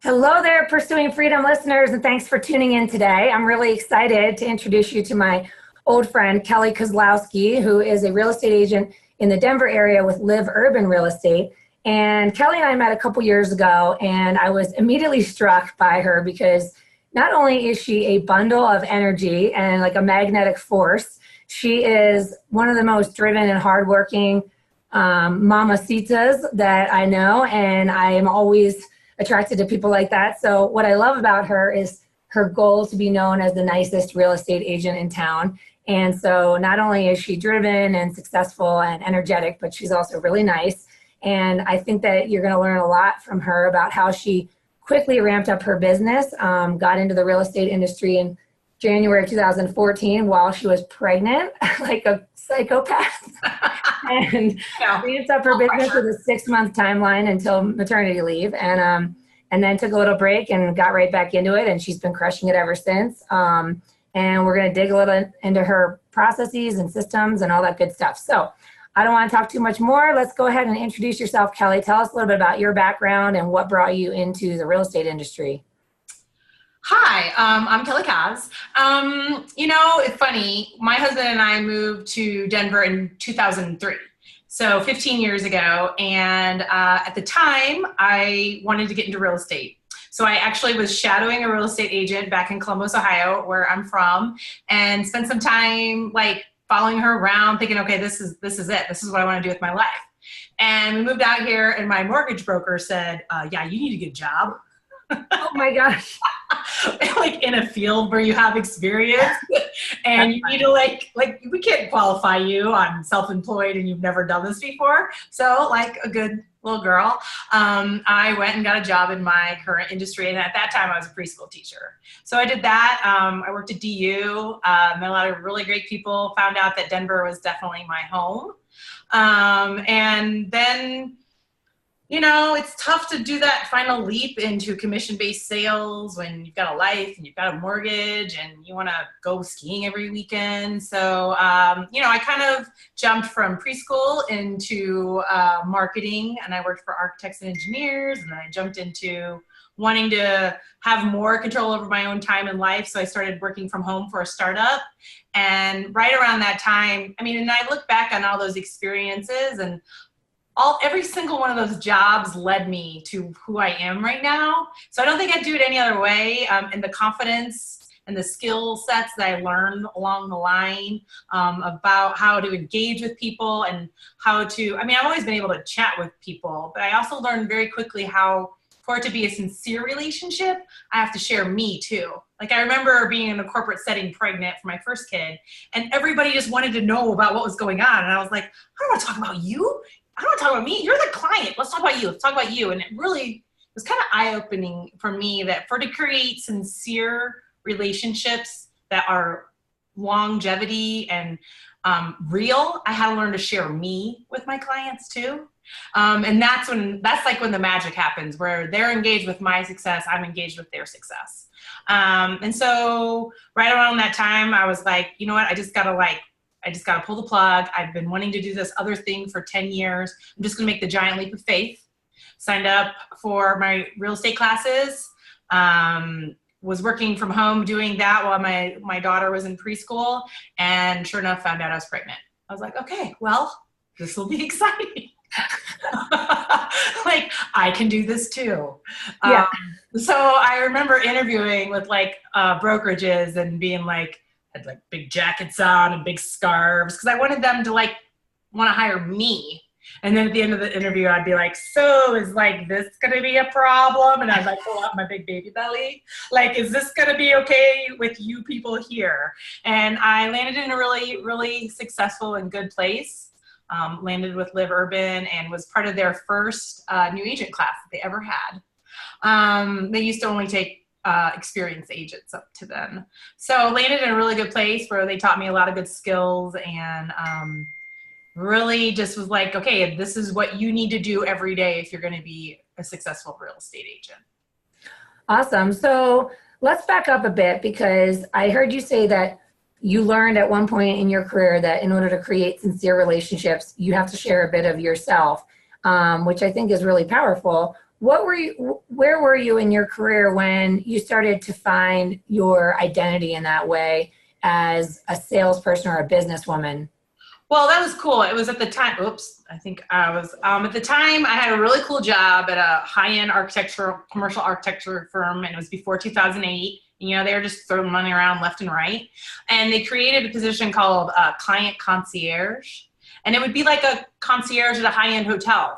Hello there, Pursuing Freedom listeners, and thanks for tuning in today. I'm really excited to introduce you to my old friend, Kelly Kozlowski, who is a real estate agent in the Denver area with Live Urban Real Estate. And Kelly and I met a couple years ago, and I was immediately struck by her because not only is she a bundle of energy and like a magnetic force, she is one of the most driven and hardworking mamacitas that I know, and I am always attracted to people like that. So what I love about her is her goal to be known as the nicest real estate agent in town. And so not only is she driven and successful and energetic, but she's also really nice. And I think that you're going to learn a lot from her about how she quickly ramped up her business, got into the real estate industry in January 2014 while she was pregnant, like a psychopath, and ramped up her business with a 6-month timeline until maternity leave, and then took a little break and got right back into it, and she's been crushing it ever since. And we're going to dig a little into her processes and systems and all that good stuff. So I don't want to talk too much more. Let's go ahead and introduce yourself, Kelly. Tell us a little bit about your background and what brought you into the real estate industry. Hi, I'm Kelly Kaz. It's funny. My husband and I moved to Denver in 2003, so 15 years ago. And at the time, I wanted to get into real estate. So I actually was shadowing a real estate agent back in Columbus, Ohio, where I'm from, and spent some time like following her around, thinking, okay, this is it. This is what I want to do with my life. And we moved out here, and my mortgage broker said, "Yeah, you need to get a job." Oh my gosh. Like in a field where you have experience and you need to like we can't qualify you on self-employed and you've never done this before. So like a good little girl, I went and got a job in my current industry. And at that time I was a preschool teacher. So I did that. I worked at DU, met a lot of really great people, found out that Denver was definitely my home. And then it's tough to do that final leap into commission-based sales when you've got a life and you've got a mortgage and you want to go skiing every weekend. So, I kind of jumped from preschool into marketing, and I worked for architects and engineers, and then I jumped into wanting to have more control over my own time in life. So I started working from home for a startup. And right around that time, and I look back on all those experiences, and every single one of those jobs led me to who I am right now. So I don't think I'd do it any other way. And the confidence and the skill sets that I learned along the line about how to engage with people and how to, I've always been able to chat with people, but I also learned very quickly how for it to be a sincere relationship, I have to share me too. Like I remember being in a corporate setting pregnant for my first kid, and everybody just wanted to know about what was going on. And I was like, I don't want to talk about you. I don't want to talk about me. You're the client. Let's talk about you. Let's talk about you. And it really was kind of eye-opening for me that to create sincere relationships that are longevity and real, I had to learn to share me with my clients too. And that's like when the magic happens, where they're engaged with my success, I'm engaged with their success. And so right around that time, I was like, you know what? I just got to pull the plug. I've been wanting to do this other thing for 10 years. I'm just going to make the giant leap of faith. Signed up for my real estate classes. Was working from home doing that while my daughter was in preschool. And sure enough, found out I was pregnant. I was like, okay, well, this will be exciting. Like, I can do this too. Yeah. So I remember interviewing with brokerages and being like, had like big jackets on and big scarves because I wanted them to want to hire me. And then at the end of the interview, I'd be like, so is this going to be a problem? And I'd pull out my big baby belly. Is this going to be okay with you people here? And I landed in a really, really successful and good place. Landed with Live Urban and was part of their first new agent class that they ever had. They used to only take experienced agents up to then. So landed in a really good place where they taught me a lot of good skills and really just was like, okay, this is what you need to do every day if you're going to be a successful real estate agent. Awesome. So let's back up a bit because I heard you say that you learned at one point in your career that in order to create sincere relationships, you have to share a bit of yourself, which I think is really powerful. where were you in your career when you started to find your identity in that way as a salesperson or a businesswoman? Well, that was cool. It was at the time, I think I was, at the time I had a really cool job at a high-end commercial architecture firm, and it was before 2008. You know, they were just throwing money around left and right. And they created a position called client concierge. And it would be like a concierge at a high-end hotel,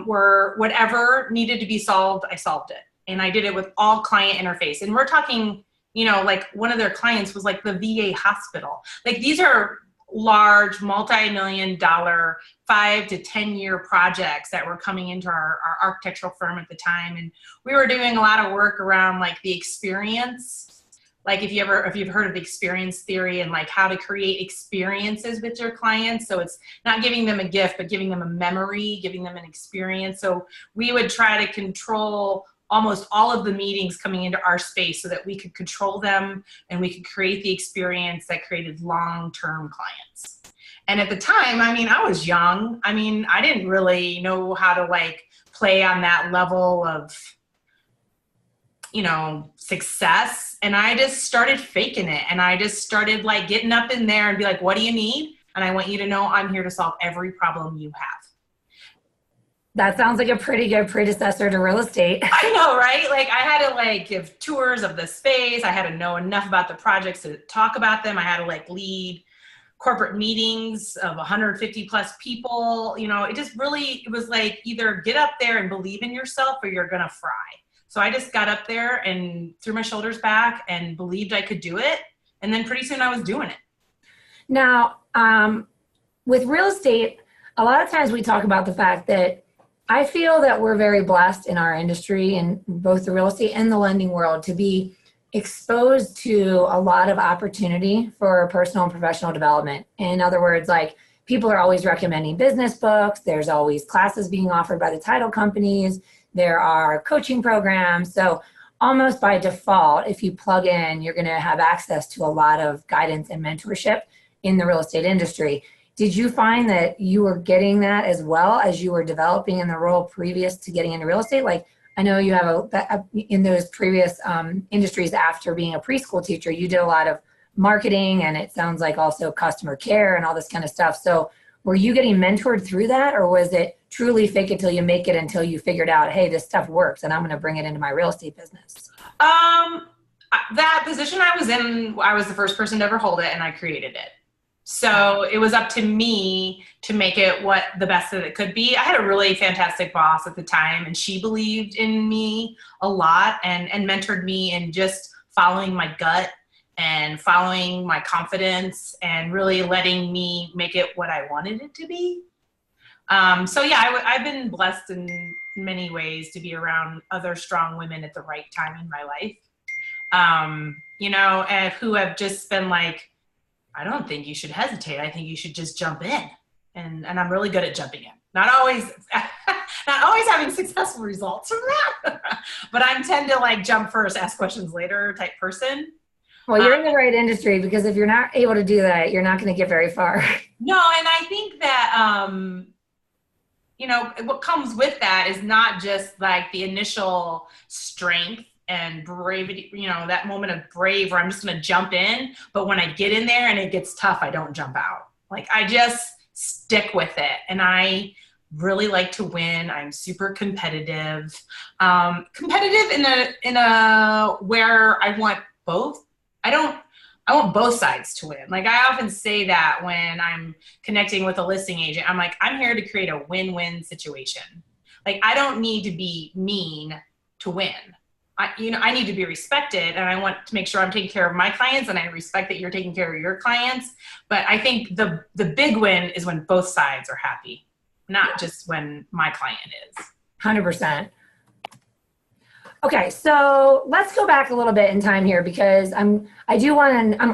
where whatever needed to be solved, I solved it. And I did it with all client interface. And we're talking, you know, like one of their clients was like the VA hospital. Like these are large multi-million-dollar 5 to 10 year projects that were coming into our architectural firm at the time. And we were doing a lot of work around like the experience. Like if you've heard of the experience theory and like how to create experiences with your clients. So it's not giving them a gift, but giving them a memory, giving them an experience. So we would try to control almost all of the meetings coming into our space so that we could control them and we could create the experience that created long-term clients. And at the time, I mean, I was young. I mean, I didn't really know how to like play on that level of, you know, success. And I just started faking it. And I just started like getting up in there and be like, what do you need? And I want you to know I'm here to solve every problem you have. That sounds like a pretty good predecessor to real estate. I know, right? Like I had to like give tours of the space. I had to know enough about the projects to talk about them. I had to like lead corporate meetings of 150 plus people. You know, it was like either get up there and believe in yourself or you're going to fry. So I just got up there and threw my shoulders back and believed I could do it. And then pretty soon I was doing it. Now, with real estate, a lot of times we talk about the fact that I feel that we're very blessed in our industry, in both the real estate and the lending world, to be exposed to a lot of opportunity for personal and professional development. In other words, like people are always recommending business books. There's always classes being offered by the title companies. There are coaching programs. So almost by default, if you plug in, you're going to have access to a lot of guidance and mentorship in the real estate industry. Did you find that you were getting that as well as you were developing in the role previous to getting into real estate? Like, I know you have in those previous industries after being a preschool teacher, you did a lot of marketing, and it sounds like also customer care and all this kind of stuff. So were you getting mentored through that, or was it truly fake it till you make it until you figured out, hey, this stuff works and I'm going to bring it into my real estate business? That position I was in, I was the first person to ever hold it, and I created it. So it was up to me to make it what the best that it could be. I had a really fantastic boss at the time, and she believed in me a lot and mentored me in just following my gut and following my confidence and really letting me make it what I wanted it to be. So yeah, I've been blessed in many ways to be around other strong women at the right time in my life, you know, and who have just been like, I don't think you should hesitate. I think you should just jump in. And I'm really good at jumping in. Not always having successful results from that, but I tend to like jump first, ask questions later type person. Well, you're in the right industry, because if you're not able to do that, you're not going to get very far. No, and I think that, you know, what comes with that is not just like the initial strength and bravery, you know, that moment of brave where I'm just going to jump in. But when I get in there and it gets tough, I don't jump out. Like I just stick with it. And I really like to win. I'm super competitive, in a where I want both. I want both sides to win. Like I often say that when I'm connecting with a listing agent, I'm like, I'm here to create a win-win situation. Like I don't need to be mean to win. I need to be respected, and I want to make sure I'm taking care of my clients, and I respect that you're taking care of your clients. But I think the big win is when both sides are happy, not just when my client is. 100%. Okay, so let's go back a little bit in time here, because I'm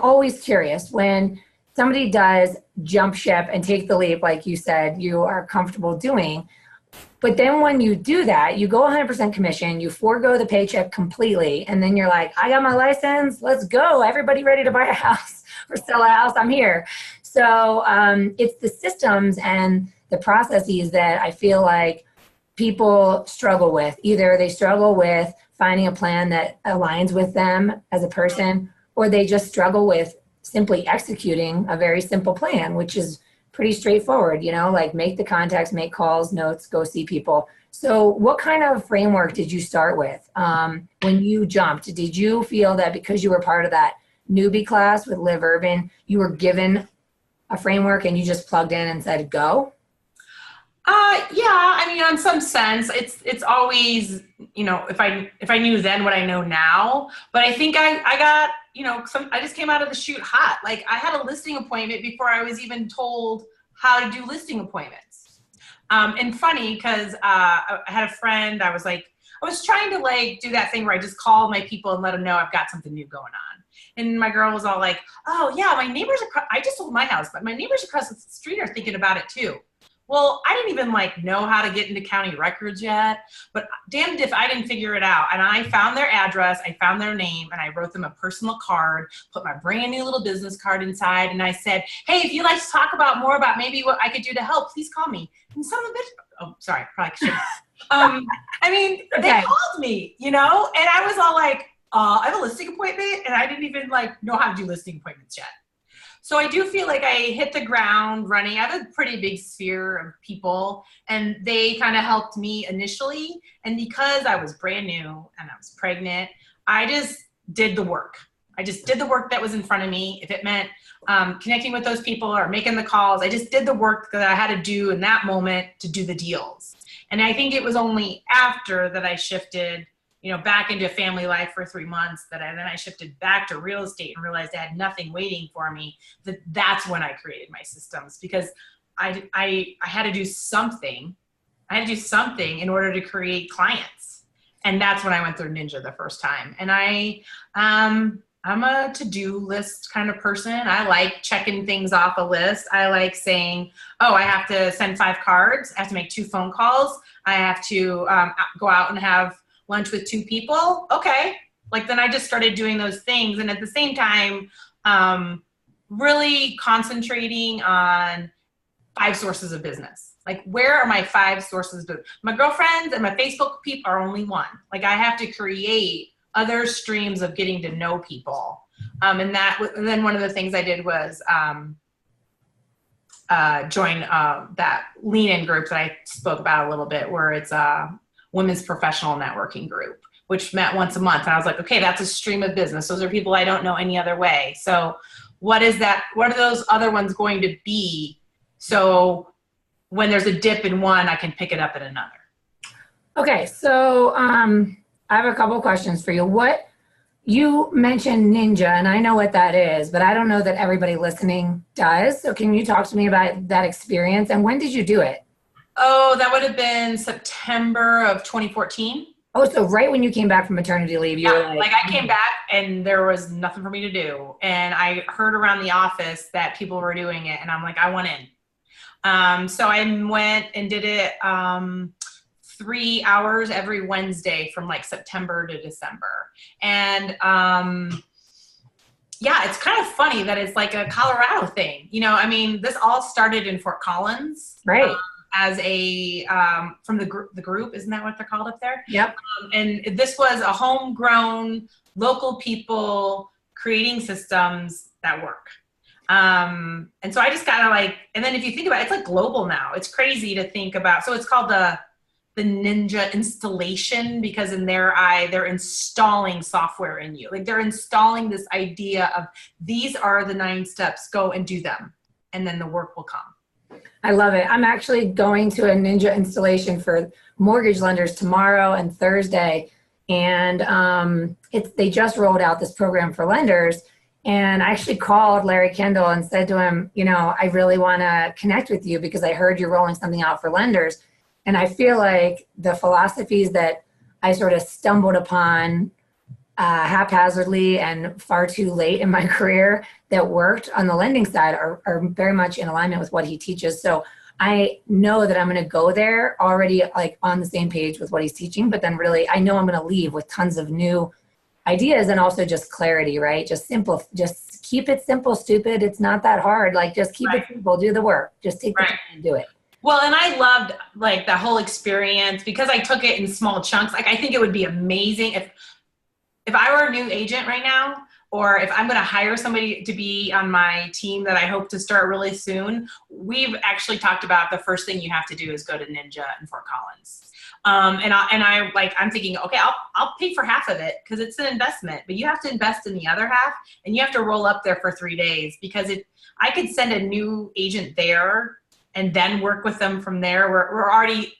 always curious when somebody does jump ship and take the leap, like you said, you are comfortable doing. But then when you do that, you go 100% commission, you forego the paycheck completely, and then you're like, I got my license, let's go. Everybody ready to buy a house or sell a house, I'm here. So it's the systems and the processes that I feel like people struggle with. Either they struggle with finding a plan that aligns with them as a person, or they just struggle with simply executing a very simple plan, which is pretty straightforward, you know, like make the contacts, make calls, notes, go see people. So what kind of framework did you start with when you jumped? Did you feel that because you were part of that newbie class with Live Urban, you were given a framework and you just plugged in and said, go? Yeah, I mean, on some sense, it's always, you know, if I knew then what I know now, but I think I got, you know, I just came out of the chute hot. Like I had a listing appointment before I was even told how to do listing appointments. And funny, because I had a friend, I was trying to like do that thing where I just call my people and let them know I've got something new going on. And my girl was all like, oh yeah, my neighbors, I just sold my house, but my neighbors across the street are thinking about it too. Well, I didn't even like know how to get into county records yet, but damned if I didn't figure it out. And I found their address, I found their name, and I wrote them a personal card, put my brand new little business card inside, and I said, hey, if you'd like to talk about more about maybe what I could do to help, please call me. And some of the bitch, oh, sorry, probably should. I mean, okay. They called me, you know, and I was all like, I have a listing appointment, and I didn't even like know how to do listing appointments yet. So I do feel like I hit the ground running. I have a pretty big sphere of people, and they kind of helped me initially. And because I was brand new and I was pregnant, I just did the work. I just did the work that was in front of me. If it meant connecting with those people or making the calls, I just did the work that I had to do in that moment to do the deals. And I think it was only after that I shifted, you know, back into family life for 3 months that then I shifted back to real estate and realized I had nothing waiting for me. That's when I created my systems, because I had to do something. I had to do something in order to create clients. And that's when I went through Ninja the first time. And I'm a to-do list kind of person. I like checking things off a list. I like saying, oh, I have to send 5 cards. I have to make 2 phone calls. I have to go out and have lunch with 2 people. Okay. Like then I just started doing those things. And at the same time, really concentrating on 5 sources of business. Like where are my 5 sources of business? My girlfriends and my Facebook people are only one. Like I have to create other streams of getting to know people. And then one of the things I did was join that lean-in group that I spoke about a little bit, where it's women's professional networking group, which met once a month. And I was like, okay, that's a stream of business. Those are people I don't know any other way. So what is that? What are those other ones going to be? So when there's a dip in one, I can pick it up in another. Okay. So I have a couple questions for you. What you mentioned Ninja, and I know what that is, but I don't know that everybody listening does. So can you talk to me about that experience, and when did you do it? Oh, that would have been September of 2014. Oh, so right when you came back from maternity leave, you were like I came back and there was nothing for me to do. And I heard around the office that people were doing it, and I'm like, I want in. So I went and did it 3 hours every Wednesday from like September to December. And yeah, it's kind of funny that it's like a Colorado thing. You know, I mean, this all started in Fort Collins. Right. As a, from the group, isn't that what they're called up there? Yep. And this was a homegrown, local people creating systems that work. And so I just kind of like, and then if you think about it, it's like global now. It's crazy to think about. So it's called the Ninja installation, because in their eye, they're installing software in you. Like they're installing this idea of these are the 9 steps, go and do them. And then the work will come. I love it. I'm actually going to a Ninja installation for mortgage lenders tomorrow and Thursday. And they just rolled out this program for lenders. And I actually called Larry Kendall and said to him, you know, I really want to connect with you because I heard you're rolling something out for lenders. And I feel like the philosophies that I sort of stumbled upon haphazardly and far too late in my career that worked on the lending side are very much in alignment with what he teaches. So I know that I'm going to go there already like on the same page with what he's teaching, but then really I know I'm going to leave with tons of new ideas and also just clarity, right? Just simple, just keep it simple, stupid. It's not that hard. Like just keep it simple, do the work, just take the time and do it. Well, and I loved like the whole experience because I took it in small chunks. Like I think it would be amazing if I were a new agent right now, or if I'm going to hire somebody to be on my team that I hope to start really soon. We've actually talked about the first thing you have to do is go to Ninja in Fort Collins. I'm thinking, okay, I'll pay for half of it because it's an investment, but you have to invest in the other half, and you have to roll up there for 3 days because I could send a new agent there and then work with them from there. We're already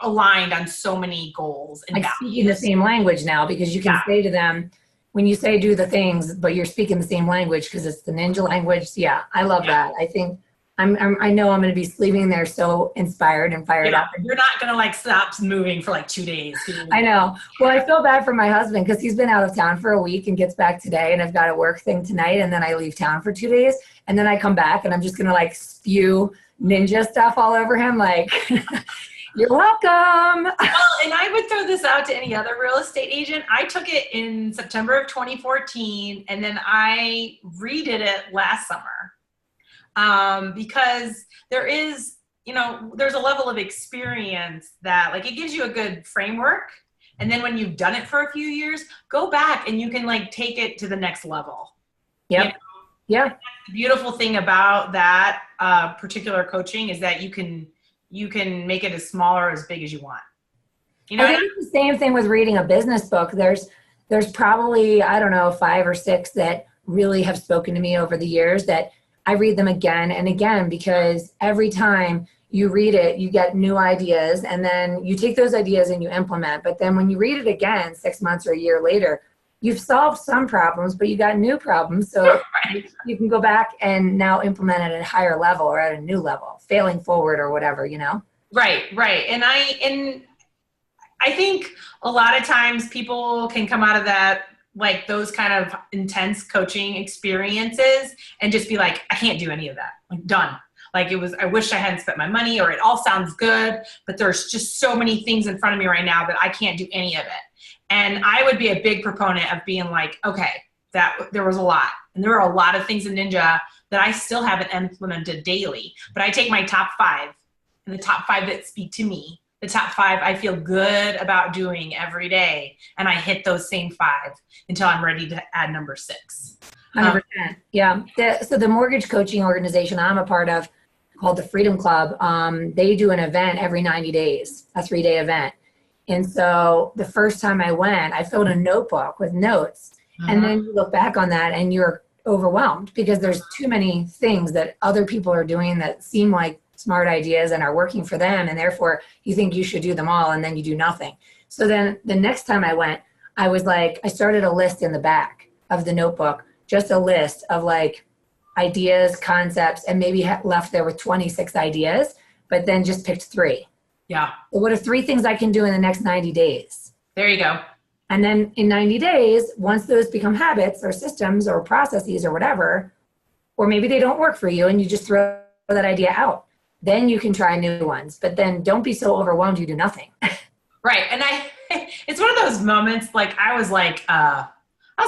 aligned on so many goals and Like values. speaking the same language now, because you can say to them, when you say do the things, but you're speaking the same language because it's the Ninja language. Yeah, I love that. I think I know I'm going to be sleeping there so inspired and fired up. You're not going to like stop moving for like 2 days. I know. Well, I feel bad for my husband because he's been out of town for a week and gets back today, and I've got a work thing tonight, and then I leave town for 2 days, and then I come back and I'm just going to like spew Ninja stuff all over him. Like, you're welcome. Well, and I would throw this out to any other real estate agent. I took it in September of 2014, and then I redid it last summer. Because there is, there's a level of experience that like it gives you a good framework. And then when you've done it for a few years, go back and you can like take it to the next level. Yep. Yeah. The beautiful thing about that particular coaching is that you can make it as small or as big as you want. I think it's the same thing with reading a business book. There's probably, I don't know, 5 or 6 that really have spoken to me over the years that I read them again and again, because every time you read it, you get new ideas, and then you take those ideas and you implement. But then when you read it again 6 months or a year later, you've solved some problems, but you got new problems. So you can go back and now implement it at a higher level or at a new level, failing forward or whatever, Right. And I think a lot of times people can come out of that, like those kind of intense coaching experiences and just be like, I can't do any of that. Like done. Like I wish I hadn't spent my money, or it all sounds good, but there's just so many things in front of me right now that I can't do any of it. And I would be a big proponent of being like, okay, there was a lot. And there are a lot of things in Ninja that I still haven't implemented daily, but I take my top 5 and the top 5 that speak to me. The top 5 I feel good about doing every day, and I hit those same 5 until I'm ready to add number 6. 100%. Yeah. So the mortgage coaching organization I'm a part of, called the Freedom Club, they do an event every 90 days, a 3-day event. And so the first time I went, I filled a notebook with notes, and then you look back on that and you're overwhelmed because there's too many things that other people are doing that seem like smart ideas and are working for them, and therefore you think you should do them all, and then you do nothing. So then the next time I went, I was like, I started a list in the back of the notebook, just a list of like ideas, concepts, and maybe left there with 26 ideas, but then just picked 3. Yeah. So what are 3 things I can do in the next 90 days? There you go. And then in 90 days, once those become habits or systems or processes or whatever, or maybe they don't work for you and you just throw that idea out, then you can try new ones. But then don't be so overwhelmed you do nothing. Right. And it's one of those moments, like I was a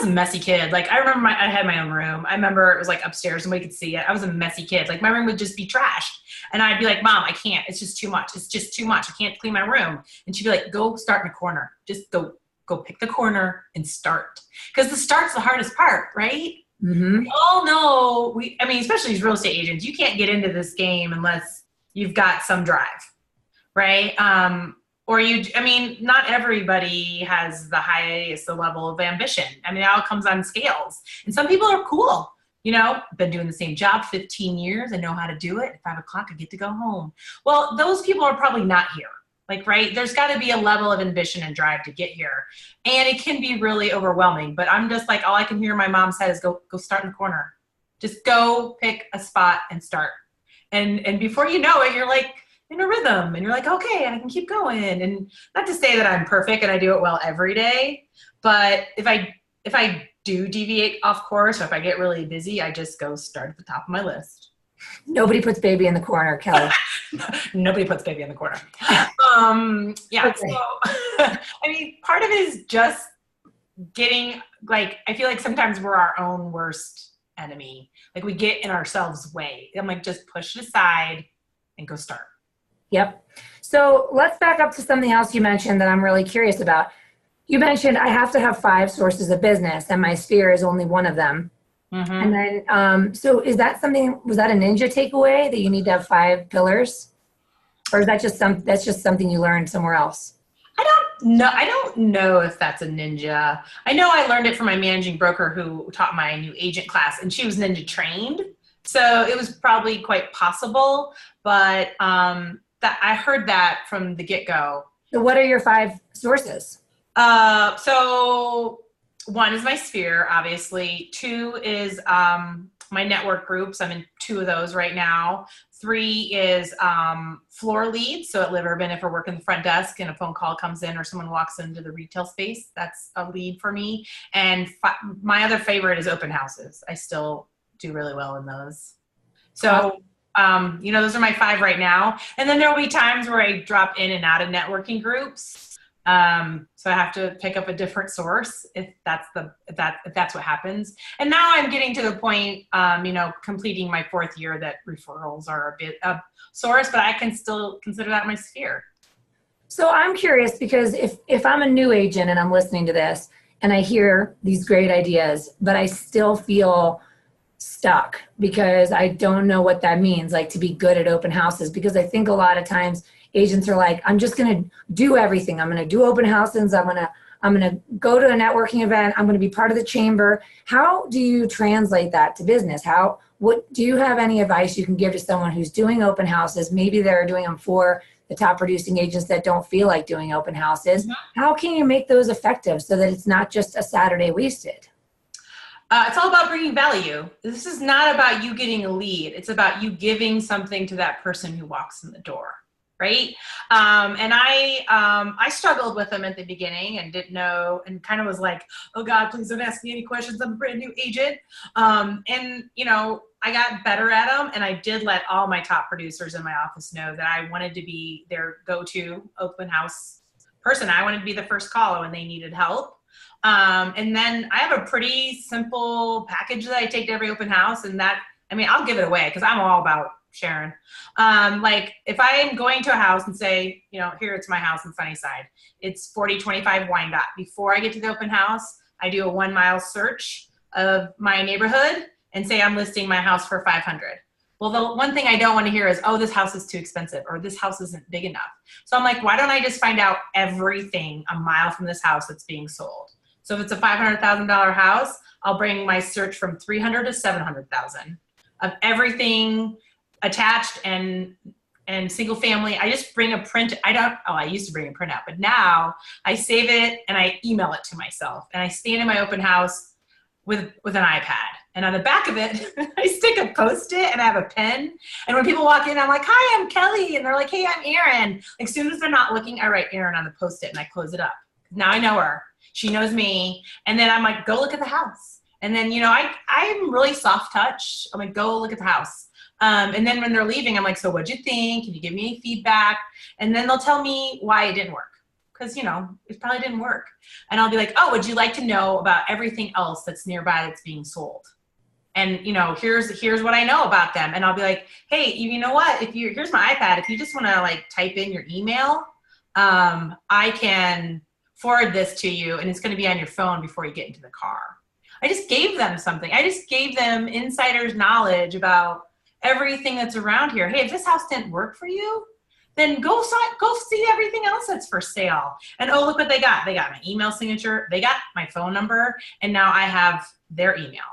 messy kid. Like I remember I had my own room. I remember it was like upstairs and we could see it. I was a messy kid. Like my room would just be trashed. And I'd be like, Mom, I can't. It's just too much. It's just too much. I can't clean my room. And she'd be like, go start in a corner. Just go pick the corner and start. Because the start's the hardest part, right? Mm-hmm. We all know, especially as real estate agents, you can't get into this game unless you've got some drive, right? Not everybody has the level of ambition. It all comes on scales. And some people are cool. Been doing the same job 15 years. I know how to do it. At 5 o'clock, I get to go home. Well, those people are probably not here. Like, right? There's got to be a level of ambition and drive to get here. And it can be really overwhelming. But I'm just like, all I can hear my mom say is go start in the corner. Just go pick a spot and start. And before you know it, you're like in a rhythm. And you're like, okay, I can keep going. And not to say that I'm perfect and I do it well every day. But if I do deviate off course, or if I get really busy, I just go start at the top of my list. Nobody puts baby in the corner, Kelly. Nobody puts baby in the corner. Yeah. Okay. So, part of it is just getting, like, I feel like sometimes we're our own worst enemy. Like we get in ourselves way. I'm like, just push it aside and go start. Yep. So let's back up to something else you mentioned that I'm really curious about. You mentioned I have to have 5 sources of business and my sphere is only one of them. Mm-hmm. And then, so is that something, was that a ninja takeaway that you need to have 5 pillars? Or is that just that's just something you learned somewhere else? I don't know if that's a ninja. I know I learned it from my managing broker who taught my new agent class, and she was ninja trained. So it was probably quite possible, but that I heard that from the get-go. So what are your 5 sources? So 1 is my sphere, obviously. 2 is my network groups. I'm in 2 of those right now. 3 is floor leads. So at Live Urban, if we're working the front desk and a phone call comes in or someone walks into the retail space, that's a lead for me. And my other favorite is open houses. I still do really well in those. So, those are my 5 right now. And then there'll be times where I drop in and out of networking groups. So I have to pick up a different source if that's what happens. And now I'm getting to the point, completing my 4th year that referrals are a bit of source, but I can still consider that my sphere. So I'm curious because if I'm a new agent and I'm listening to this and I hear these great ideas, but I still feel stuck because I don't know what that means, like to be good at open houses, because I think a lot of times agents are like, I'm just going to do everything. I'm going to do open houses. I'm going to go to a networking event. I'm going to be part of the chamber. How do you translate that to business? What do you have any advice you can give to someone who's doing open houses? Maybe they're doing them for the top producing agents that don't feel like doing open houses. Mm-hmm. How can you make those effective so that it's not just a Saturday wasted? It's all about bringing value. This is not about you getting a lead. It's about you giving something to that person who walks in the door. Right. And I struggled with them at the beginning and didn't know and kind of was like, oh God, please don't ask me any questions. I'm a brand new agent. I got better at them, and I did let all my top producers in my office know that I wanted to be their go-to open house person. I wanted to be the first caller when they needed help. And then I have a pretty simple package that I take to every open house, and I'll give it away because I'm all about sharing. Like if I am going to a house and say, here it's my house in Sunnyside, it's 4025 Wyandotte. Before I get to the open house, I do a 1-mile search of my neighborhood and say I'm listing my house for 500. Well, the one thing I don't want to hear is, oh, this house is too expensive or this house isn't big enough. So I'm like, why don't I just find out everything a mile from this house that's being sold? So if it's a $500,000 house, I'll bring my search from 300 to 700,000 of everything attached and single family. I just bring a print. I used to bring a printout, but now I save it and I email it to myself, and I stand in my open house with an iPad, and on the back of it, I stick a Post-it and I have a pen. And when people walk in, I'm like, hi, I'm Kelly. And they're like, hey, I'm Erin. Like, as soon as they're not looking, I write Erin on the Post-it and I close it up. Now I know her. She knows me. And then I'm like, go look at the house. And then, I'm really soft touch. I'm like, go look at the house. And then when they're leaving, I'm like, so what'd you think? Can you give me any feedback? And then they'll tell me why it didn't work. Because, it probably didn't work. And I'll be like, oh, would you like to know about everything else that's nearby that's being sold? And, here's what I know about them. And I'll be like, hey, you know what? Here's my iPad. If you just want to type in your email, I can forward this to you, and it's going to be on your phone before you get into the car. I just gave them something. I just gave them insider's knowledge about everything that's around here. Hey, if this house didn't work for you, then go see everything else that's for sale. And oh, look what they got. They got my email signature. They got my phone number. And now I have their email.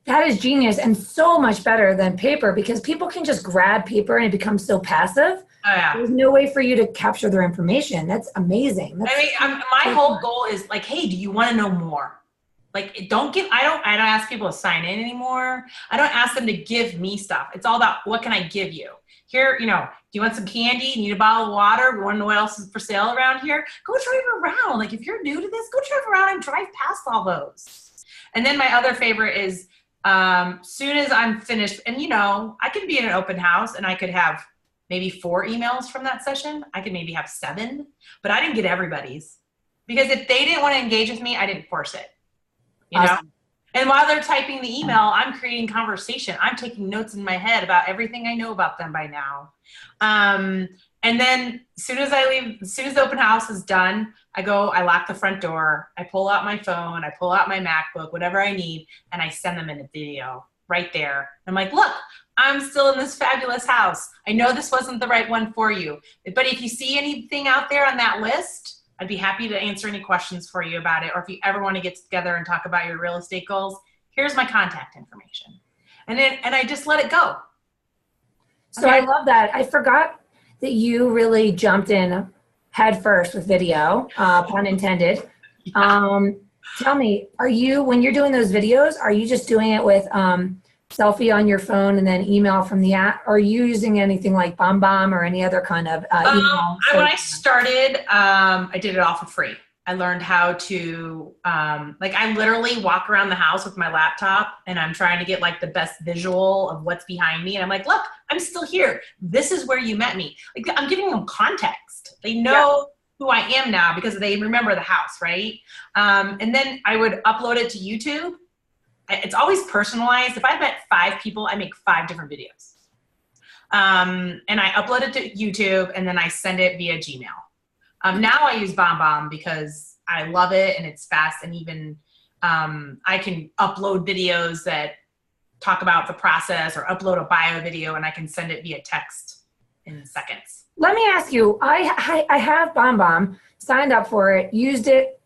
That is genius and so much better than paper, because people can just grab paper and it becomes so passive. Oh, yeah. There's no way for you to capture their information. That's amazing. My whole goal is hey, do you want to know more? I don't ask people to sign in anymore. I don't ask them to give me stuff. It's all about what can I give you? Here, do you want some candy? Need a bottle of water? We want to know what else is for sale around here? Go drive around. If you're new to this, go drive around and drive past all those. And then my other favorite is soon as I'm finished, and I could be in an open house and I could have maybe 4 emails from that session. I could maybe have 7, but I didn't get everybody's, because if they didn't want to engage with me, I didn't force it. Awesome. And while they're typing the email, I'm creating conversation. I'm taking notes in my head about everything I know about them by now. And then as soon as I leave, as soon as the open house is done, I go, I lock the front door, I pull out my phone, I pull out my MacBook, whatever I need, and I send them in a video right there. I'm like, look, I'm still in this fabulous house. I know this wasn't the right one for you, but if you see anything out there on that list, I'd be happy to answer any questions for you about it. Or if you ever want to get together and talk about your real estate goals, here's my contact information. And I just let it go. So I love that. I forgot that you really jumped in head first with video, pun intended. Tell me, when you're doing those videos, are you just doing it with selfie on your phone and then email from the app? Or are you using anything like BombBomb or any other kind of email? When I started, I did it all for free. I learned how to, I literally walk around the house with my laptop and I'm trying to get like the best visual of what's behind me. And I'm like, look, I'm still here. This is where you met me. Like, I'm giving them context. They know who I am now because they remember the house, right? And then I would upload it to YouTube. It's always personalized. If I met 5 people, I make 5 different videos. And I upload it to YouTube and then I send it via Gmail. Now I use BombBomb because I love it and it's fast, and even I can upload videos that talk about the process or upload a bio video and I can send it via text in seconds. Let me ask you, I have BombBomb, signed up for it, used it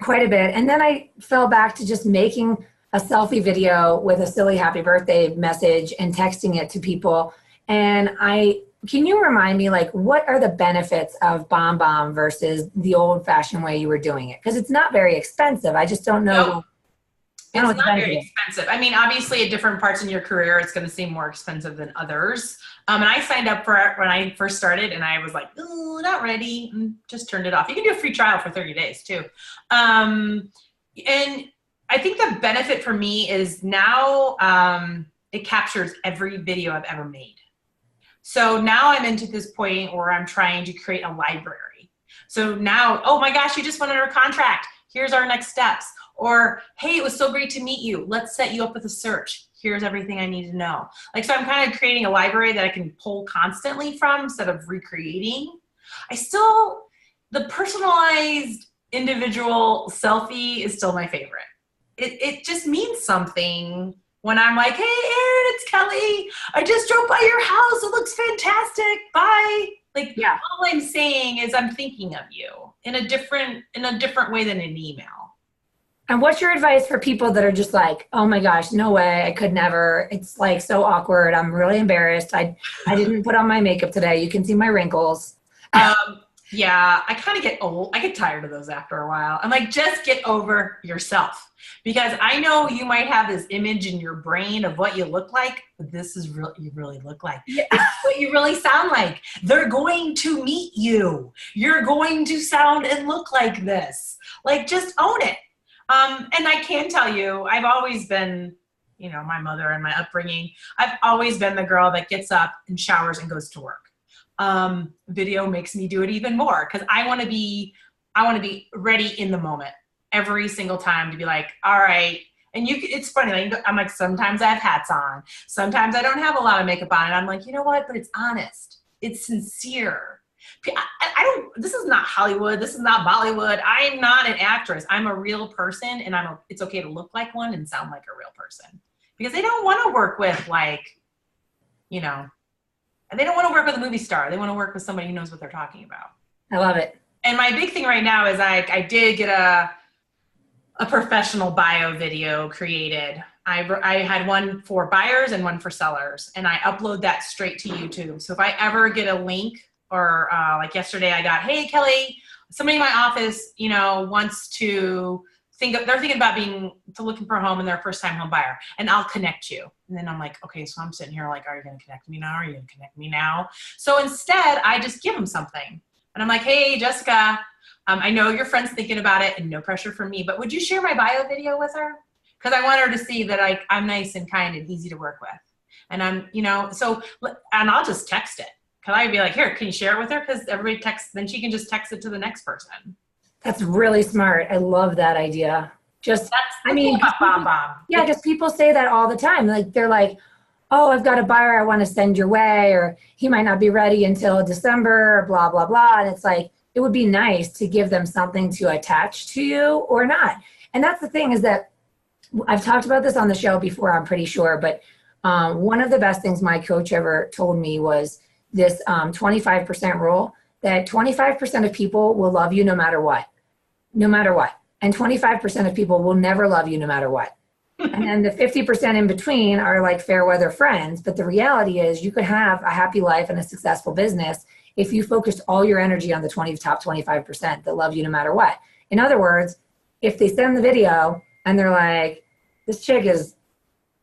quite a bit, and then I fell back to just making a selfie video with a silly happy birthday message and texting it to people. And can you remind me, like, what are the benefits of BombBomb versus the old-fashioned way you were doing it? Because it's not very expensive. I just don't know. No, it's not very expensive. I mean, obviously, at different parts in your career, it's going to seem more expensive than others. And I signed up for it when I first started, and I was like, "Ooh, not ready," and just turned it off. You can do a free trial for 30 days, too. And I think the benefit for me is now it captures every video I've ever made. So now I'm into this point where I'm trying to create a library. So now, oh my gosh, you just went under contract. Here's our next steps. Or, hey, it was so great to meet you. Let's set you up with a search. Here's everything I need to know. Like, so I'm kind of creating a library that I can pull constantly from instead of recreating. The personalized individual selfie is still my favorite. It just means something. When I'm like, hey, Erin, it's Kelly. I just drove by your house. It looks fantastic. Bye. Like, all I'm saying is I'm thinking of you in a different way than an email. And what's your advice for people that are just like, oh my gosh, no way, I could never. It's like so awkward. I'm really embarrassed. I didn't put on my makeup today. You can see my wrinkles. Yeah, I kind of get old. I get tired of those after a while. I'm like, just get over yourself. Because I know you might have this image in your brain of what you look like, but this is what you really look like. Yeah. It's what you really sound like. They're going to meet you. You're going to sound and look like this. Like, just own it. And I can tell you, I've always been, my mother and my upbringing, I've always been the girl that gets up and showers and goes to work. Video makes me do it even more because I want to be ready in the moment every single time to be like, all right. And it's funny. Like, I'm like, sometimes I have hats on. Sometimes I don't have a lot of makeup on. And I'm like, you know what? But it's honest. It's sincere. This is not Hollywood. This is not Bollywood. I'm not an actress. I'm a real person, and it's okay to look like one and sound like a real person because they don't want to work with and they don't want to work with a movie star. They want to work with somebody who knows what they're talking about. I love it. And my big thing right now is I did get a professional bio video created. I had one for buyers and one for sellers, and I upload that straight to YouTube. So if I ever get a link or like yesterday I got, hey, Kelly, somebody in my office, wants to they're thinking about looking for a home and they're a first-time home buyer, and I'll connect you. And then I'm like, okay, so I'm sitting here like, are you going to connect me now? Are you going to connect me now? So instead, I just give them something. And I'm like, hey, Jessica, I know your friend's thinking about it, and no pressure from me, but would you share my bio video with her? Because I want her to see that I'm nice and kind and easy to work with. And and I'll just text it. Can I be like, here, can you share it with her? Because everybody texts, then she can just text it to the next person. That's really smart. I love that idea. Just, BombBomb. Yeah, because people say that all the time. Like, they're like, oh, I've got a buyer I want to send your way, or he might not be ready until December, or blah, blah, blah. And it's like, it would be nice to give them something to attach to you or not. And that's the thing, is that I've talked about this on the show before, I'm pretty sure, but one of the best things my coach ever told me was this 25% rule, that 25% of people will love you no matter what, no matter what. And 25% of people will never love you no matter what. And then the 50% in between are like fair weather friends. But the reality is you could have a happy life and a successful business if you focused all your energy on the top 25% that love you no matter what. In other words, if they send the video and they're like, this chick is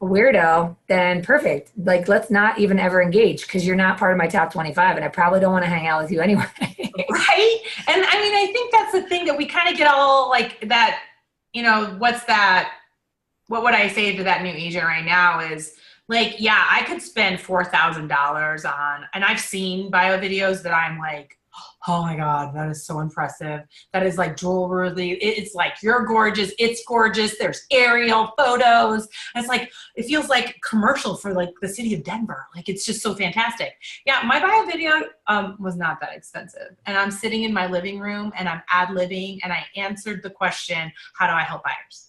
a weirdo, then perfect. Like, let's not even ever engage, because you're not part of my top 25 and I probably don't want to hang out with you anyway. Right? And I mean, I think that's the thing, that we kind of get all like that, you know, what's that? What would I say to that new agent right now is like, yeah, I could spend $4,000 on, and I've seen bio videos that I'm like, oh my God, that is so impressive. That is like jewelry. It's like, you're gorgeous. It's gorgeous. There's aerial photos. And it's like, it feels like a commercial for like the city of Denver. Like, it's just so fantastic. Yeah, my bio video was not that expensive. And I'm sitting in my living room and I'm ad-libbing, and I answered the question, how do I help buyers?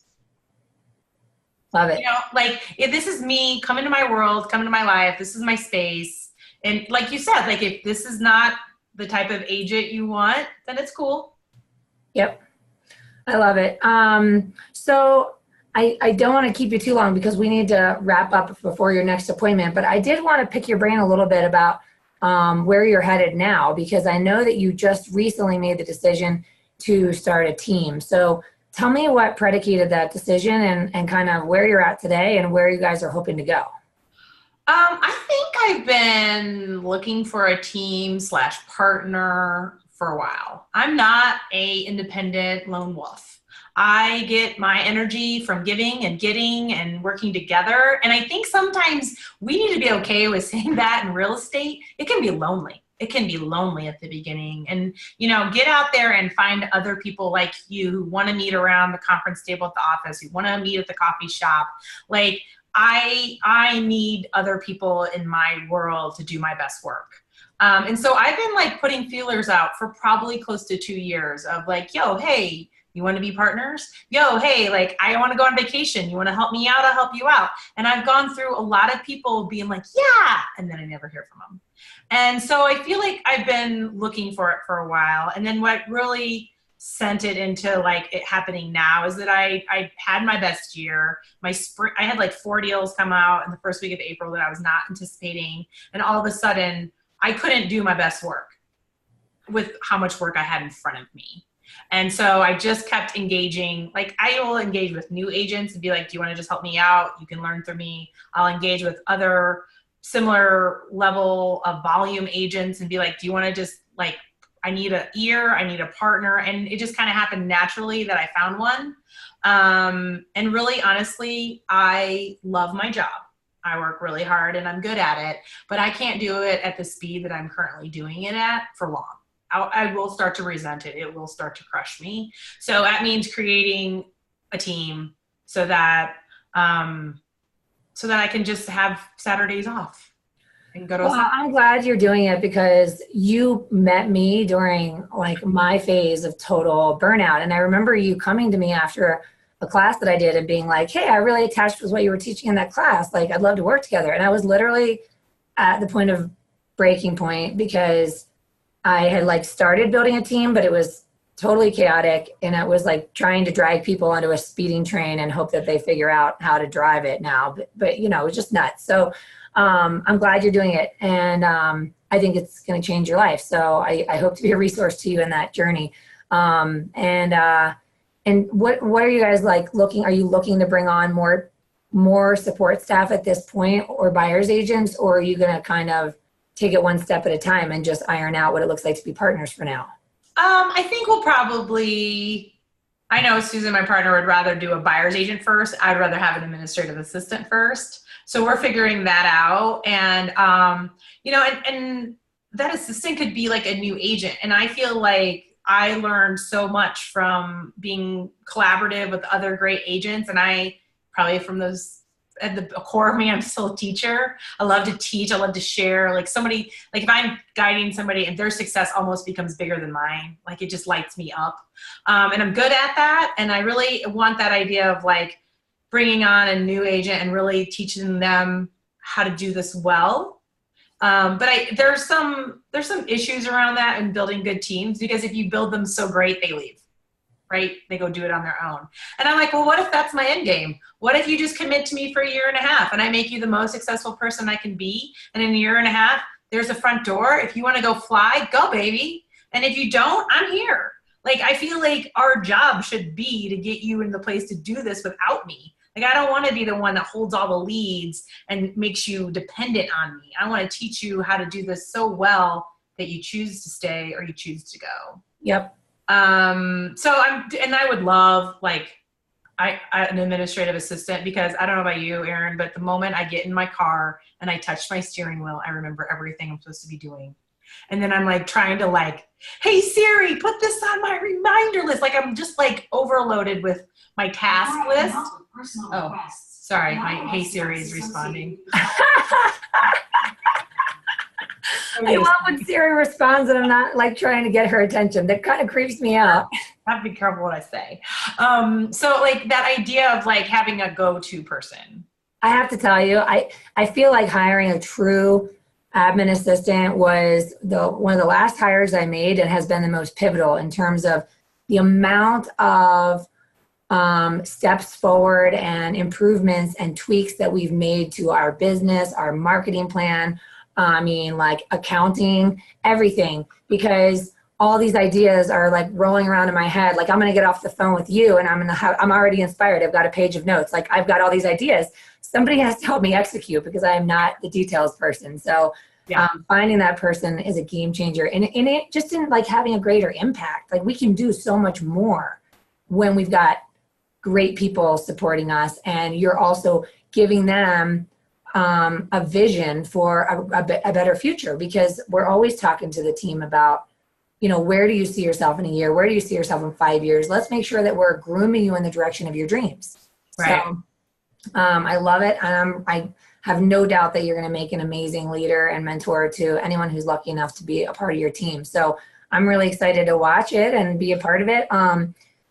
Love it. You know, like, if this is me, come into my world, come into my life. This is my space. And like you said, like, if this is not the type of agent you want, then it's cool. Yep. I love it. So I don't want to keep you too long because we need to wrap up before your next appointment, but I did want to pick your brain a little bit about where you're headed now, because I know that you just recently made the decision to start a team. So tell me what predicated that decision, and kind of where you're at today and where you guys are hoping to go. I think I've been looking for a team / partner for a while. I'm not a independent lone wolf. I get my energy from giving and getting and working together. And I think sometimes we need to be okay with saying that in real estate. It can be lonely. It can be lonely at the beginning. And, you know, get out there and find other people like you who want to meet around the conference table at the office, who want to meet at the coffee shop. Like, I need other people in my world to do my best work. And so I've been like putting feelers out for probably close to 2 years of like, yo, hey, you want to be partners? Yo, hey, like, I want to go on vacation. You want to help me out? I'll help you out. And I've gone through a lot of people being like, yeah, and then I never hear from them. And so I feel like I've been looking for it for a while. And then what really sent it into like it happening now is that I had my best year. My spring, I had like 4 deals come out in the first week of April that I was not anticipating. And all of a sudden I couldn't do my best work with how much work I had in front of me. And so I just kept engaging. Like, I will engage with new agents and be like, do you want to just help me out? You can learn through me. I'll engage with other similar level of volume agents and be like, do you want to just like, I need an ear, I need a partner. And it just kind of happened naturally that I found one. And really, honestly, I love my job. I work really hard and I'm good at it, but I can't do it at the speed that I'm currently doing it at for long. I will start to resent it. It will start to crush me. So that means creating a team so that I can just have Saturdays off. Well, I'm glad you're doing it, because you met me during like my phase of total burnout. And I remember you coming to me after a class that I did and being like, hey, I really attached with what you were teaching in that class. Like, I'd love to work together. And I was literally at the point of breaking point, because I had like started building a team, but it was totally chaotic. And it was like trying to drag people onto a speeding train and hope that they figure out how to drive it now. But you know, it was just nuts. So I'm glad you're doing it. And I think it's going to change your life. So I hope to be a resource to you in that journey. And what are you guys like looking? Are you looking to bring on more support staff at this point, or buyer's agents, or are you going to kind of take it one step at a time and just iron out what it looks like to be partners for now? I think we'll probably, I know Susan, my partner, would rather do a buyer's agent first. I'd rather have an administrative assistant first. So we're figuring that out. And, you know, and that assistant could be like a new agent. And I feel like I learned so much from being collaborative with other great agents. And I probably from those at the core of me, I'm still a teacher. I love to teach. I love to share. Like somebody, like if I'm guiding somebody and their success almost becomes bigger than mine, like it just lights me up. And I'm good at that. And I really want that idea of like bringing on a new agent and really teaching them how to do this well. But there's some issues around that in building good teams, because if you build them so great, they leave. Right? They go do it on their own. And I'm like, well, what if that's my end game? What if you just commit to me for a year and a half and I make you the most successful person I can be? And in a year and a half, there's a front door. If you want to go fly, go, baby. And if you don't, I'm here. Like, I feel like our job should be to get you in the place to do this without me. Like, I don't want to be the one that holds all the leads and makes you dependent on me. I want to teach you how to do this so well that you choose to stay or you choose to go. Yep. And I would love like an administrative assistant, because I don't know about you, Erin, but the moment I get in my car and I touch my steering wheel, I remember everything I'm supposed to be doing. And then I'm like trying to like, hey Siri, put this on my reminder list. Like I'm just like overloaded with my task list. Oh, sorry, my Hey Siri is responding. I love when Siri responds and I'm not like trying to get her attention. That kind of creeps me out. I have to be careful what I say. So like that idea of like having a go-to person. I have to tell you, I feel like hiring a true admin assistant was one of the last hires I made, and has been the most pivotal in terms of the amount of steps forward and improvements and tweaks that we've made to our business, our marketing plan. I mean, like accounting, everything, because all these ideas are like rolling around in my head. Like I'm going to get off the phone with you and I'm already inspired. I've got a page of notes. Like I've got all these ideas. Somebody has to help me execute because I am not the details person. So finding that person is a game changer. And it just in like having a greater impact. Like we can do so much more when we've got great people supporting us, and you're also giving them a vision for a better future, because we're always talking to the team about, you know, where do you see yourself in a year? Where do you see yourself in 5 years? Let's make sure that we're grooming you in the direction of your dreams. Right. So I love it. And I have no doubt that you're going to make an amazing leader and mentor to anyone who's lucky enough to be a part of your team. So I'm really excited to watch it and be a part of it.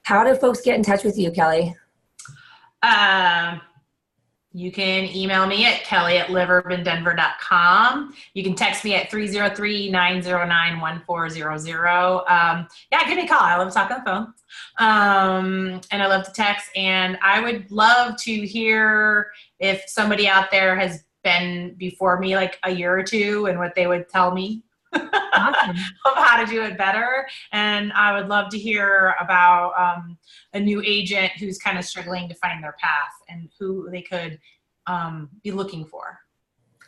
How do folks get in touch with you, Kelly? You can email me at kelly@liveurbindenver.com. You can text me at 303-909-1400. Yeah, give me a call. I love talking on the phone. And I love to text. And I would love to hear if somebody out there has been before me like a year or two and what they would tell me. Awesome. Of how to do it better. And I would love to hear about a new agent who's kind of struggling to find their path and who they could be looking for.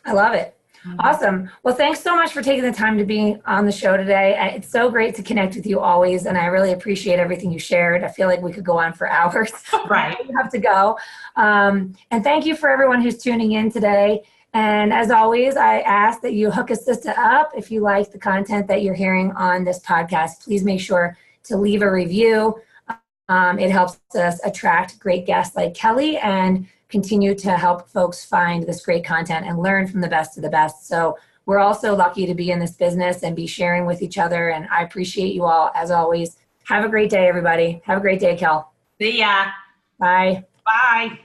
I love it. Mm-hmm. Awesome. Well, thanks so much for taking the time to be on the show today. It's so great to connect with you always, and I really appreciate everything you shared. I feel like we could go on for hours. Right. You have to go. And thank you for everyone who's tuning in today. And as always, I ask that you hook a sister up. If you like the content that you're hearing on this podcast, please make sure to leave a review. It helps us attract great guests like Kelly and continue to help folks find this great content and learn from the best of the best. So we're also lucky to be in this business and be sharing with each other. And I appreciate you all, as always. Have a great day, everybody. Have a great day, Kel. See ya. Bye. Bye.